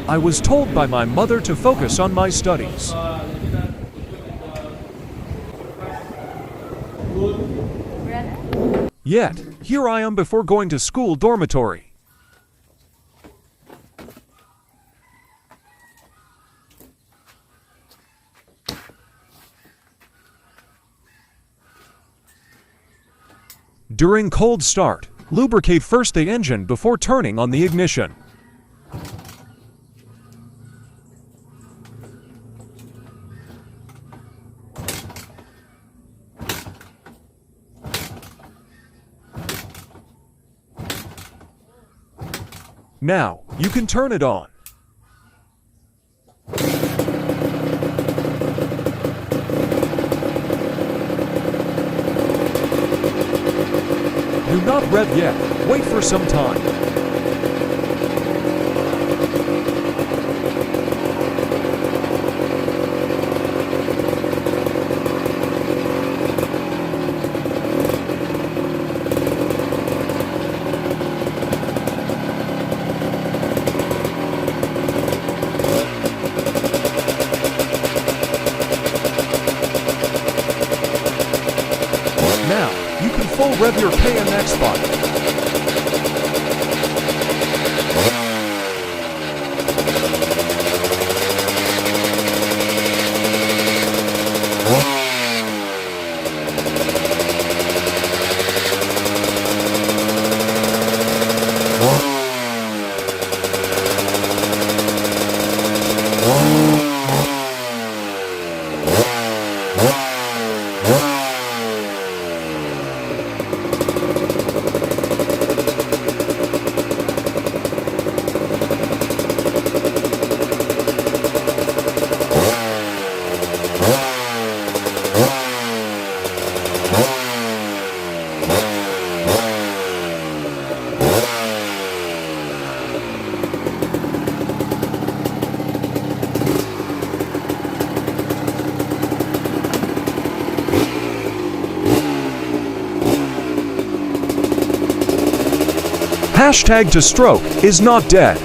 I was told by my mother to focus on my studies. Yet, here I am before going to school dormitory. During cold start, lubricate first the engine before turning on the ignition. Now, you can turn it on. Do not rev yet. Wait for some time. Now, you can full rev your KMX bike. Hashtag to stroke is not dead.